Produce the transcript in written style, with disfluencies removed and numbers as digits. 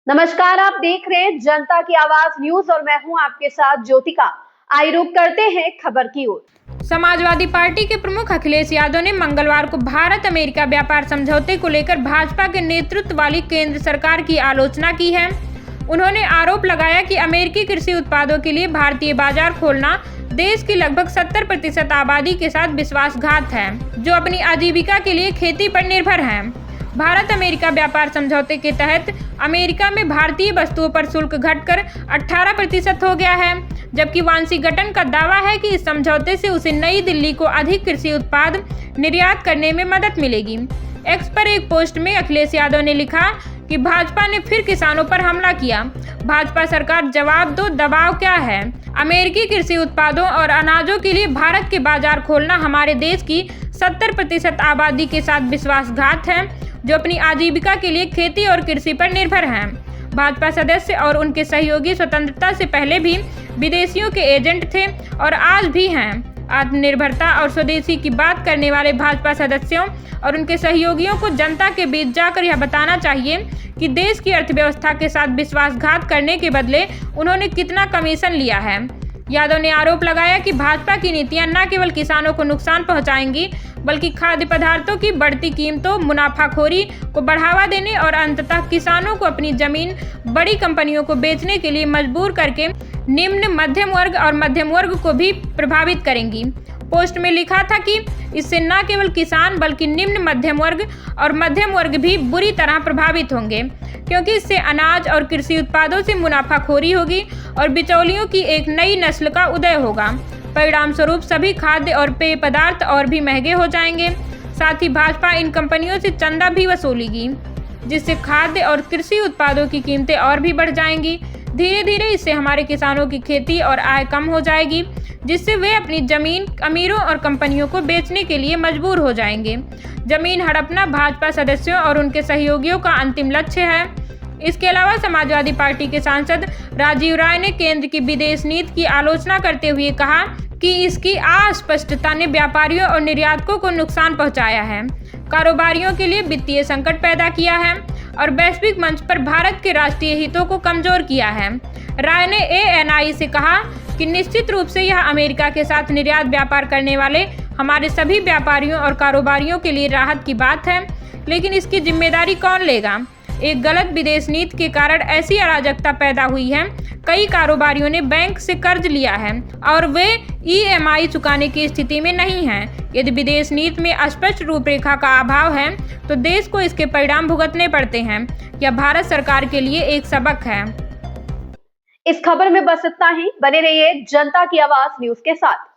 नमस्कार, आप देख रहे हैं जनता की आवाज न्यूज और मैं हूं आपके साथ ज्योतिका। आइए रुक करते हैं खबर की ओर। समाजवादी पार्टी के प्रमुख अखिलेश यादव ने मंगलवार को भारत अमेरिका व्यापार समझौते को लेकर भाजपा के नेतृत्व वाली केंद्र सरकार की आलोचना की है। उन्होंने आरोप लगाया कि अमेरिकी कृषि उत्पादों के लिए भारतीय बाजार खोलना देश की लगभग 70% आबादी के साथ विश्वासघात है, जो अपनी आजीविका के लिए खेती पर निर्भर है। भारत अमेरिका व्यापार समझौते के तहत अमेरिका में भारतीय वस्तुओं पर शुल्क घटकर 18% हो गया है, जबकि वाशिंगटन का दावा है कि इस समझौते से उसे नई दिल्ली को अधिक कृषि उत्पाद निर्यात करने में मदद मिलेगी। एक्स पर एक पोस्ट में अखिलेश यादव ने लिखा कि भाजपा ने फिर किसानों पर हमला किया। भाजपा सरकार जवाब दो, दबाव क्या है? अमेरिकी कृषि उत्पादों और अनाजों के लिए भारत के बाजार खोलना हमारे देश की 70% आबादी के साथ विश्वासघात है, जो अपनी आजीविका के लिए खेती और कृषि पर निर्भर हैं। भाजपा सदस्य और उनके सहयोगी स्वतंत्रता से पहले भी विदेशियों के एजेंट थे और आज भी हैं। आत्मनिर्भरता और स्वदेशी की बात करने वाले भाजपा सदस्यों और उनके सहयोगियों को जनता के बीच जाकर यह बताना चाहिए कि देश की अर्थव्यवस्था के साथ विश्वासघात करने के बदले उन्होंने कितना कमीशन लिया है। यादव ने आरोप लगाया कि भाजपा की नीतियां न केवल किसानों को नुकसान पहुंचाएंगी, बल्कि खाद्य पदार्थों की बढ़ती कीमतों, मुनाफाखोरी को बढ़ावा देने और अंततः किसानों को अपनी जमीन बड़ी कंपनियों को बेचने के लिए मजबूर करके निम्न मध्यम वर्ग और मध्यम वर्ग को भी प्रभावित करेंगी। पोस्ट में लिखा था कि इससे न केवल किसान बल्कि निम्न मध्यम वर्ग और मध्यम वर्ग भी बुरी तरह प्रभावित होंगे, क्योंकि इससे अनाज और कृषि उत्पादों से मुनाफाखोरी होगी और बिचौलियों की एक नई नस्ल का उदय होगा। परिणाम स्वरूप सभी खाद्य और पेय पदार्थ और भी महंगे हो जाएंगे। साथ ही भाजपा इन कंपनियों से चंदा भी वसूलेगी, जिससे खाद्य और कृषि उत्पादों की कीमतें और भी बढ़ जाएंगी। धीरे धीरे इससे हमारे किसानों की खेती और आय कम हो जाएगी, जिससे वे अपनी जमीन अमीरों और कंपनियों को बेचने के लिए मजबूर हो जाएंगे। जमीन हड़पना भाजपा सदस्यों और उनके सहयोगियों का अंतिम लक्ष्य है। इसके अलावा समाजवादी पार्टी के सांसद राजीव राय ने केंद्र की विदेश नीति की आलोचना करते हुए कहा कि इसकी अस्पष्टता ने व्यापारियों और निर्यातकों को नुकसान पहुंचाया है, कारोबारियों के लिए वित्तीय संकट पैदा किया है और वैश्विक मंच पर भारत के राष्ट्रीय हितों को कमजोर किया है। राय ने ANI से कहा कि निश्चित रूप से यह अमेरिका के साथ निर्यात व्यापार करने वाले हमारे सभी व्यापारियों और कारोबारियों के लिए राहत की बात है, लेकिन इसकी जिम्मेदारी कौन लेगा? एक गलत विदेश नीति के कारण ऐसी अराजकता पैदा हुई है। कई कारोबारियों ने बैंक से कर्ज लिया है और वे EMI चुकाने की स्थिति में नहीं हैं। यदि विदेश नीति में स्पष्ट रूपरेखा का अभाव है तो देश को इसके परिणाम भुगतने पड़ते हैं। यह भारत सरकार के लिए एक सबक है। इस खबर में बस इतना ही। बने रहिए जनता की आवाज न्यूज के साथ।